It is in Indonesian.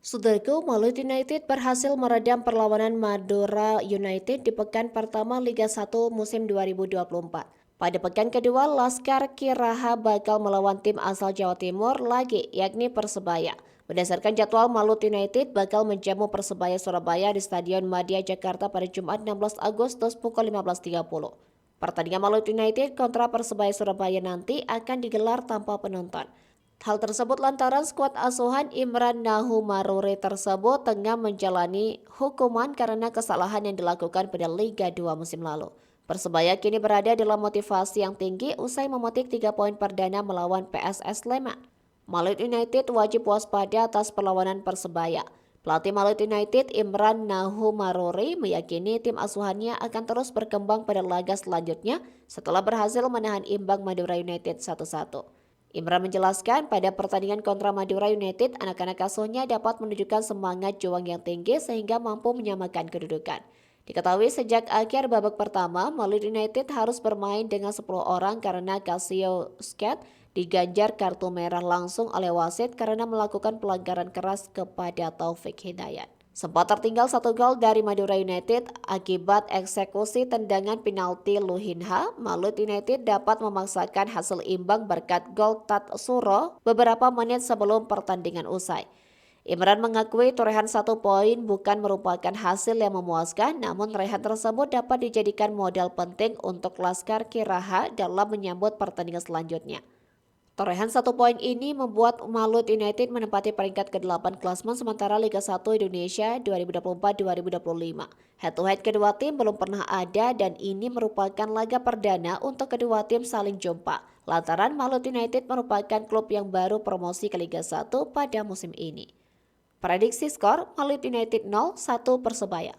Saudaraku, Malut United berhasil meredam perlawanan Madura United di pekan pertama Liga 1 musim 2024. Pada pekan kedua, Laskar Kiraha bakal melawan tim asal Jawa Timur lagi, yakni Persebaya. Berdasarkan jadwal, Malut United bakal menjamu Persebaya Surabaya di Stadion Madia Jakarta pada Jumat 16 Agustus pukul 15.30. Pertandingan Malut United kontra Persebaya Surabaya nanti akan digelar tanpa penonton. Hal tersebut lantaran skuad asuhan Imran Nahumarure tersebut tengah menjalani hukuman karena kesalahan yang dilakukan pada Liga 2 musim lalu. Persebaya kini berada dalam motivasi yang tinggi usai memetik 3 poin perdana melawan PSS Sleman. Malut United wajib waspada atas perlawanan Persebaya. Pelatih Malut United Imran Nahumarure meyakini tim asuhannya akan terus berkembang pada laga selanjutnya setelah berhasil menahan imbang Madura United 1-1. Imran menjelaskan pada pertandingan kontra Madura United, anak-anak asuhnya dapat menunjukkan semangat juang yang tinggi sehingga mampu menyamakan kedudukan. Diketahui sejak akhir babak pertama, Malut United harus bermain dengan 10 orang karena Casio Sket diganjar kartu merah langsung oleh wasit karena melakukan pelanggaran keras kepada Taufik Hidayat. Sempat tertinggal 1 gol dari Madura United akibat eksekusi tendangan penalti Luhinha, Malut United dapat memaksakan hasil imbang berkat gol Tatsuro beberapa menit sebelum pertandingan usai. Imran mengakui torehan 1 poin bukan merupakan hasil yang memuaskan, namun torehan tersebut dapat dijadikan modal penting untuk Laskar Kiraha dalam menyambut pertandingan selanjutnya. Torehan 1 poin ini membuat Malut United menempati peringkat ke-8 klasmen sementara Liga 1 Indonesia 2024-2025. Head-to-head kedua tim belum pernah ada dan ini merupakan laga perdana untuk kedua tim saling jumpa. Lantaran Malut United merupakan klub yang baru promosi ke Liga 1 pada musim ini. Prediksi skor Malut United 0-1 Persebaya.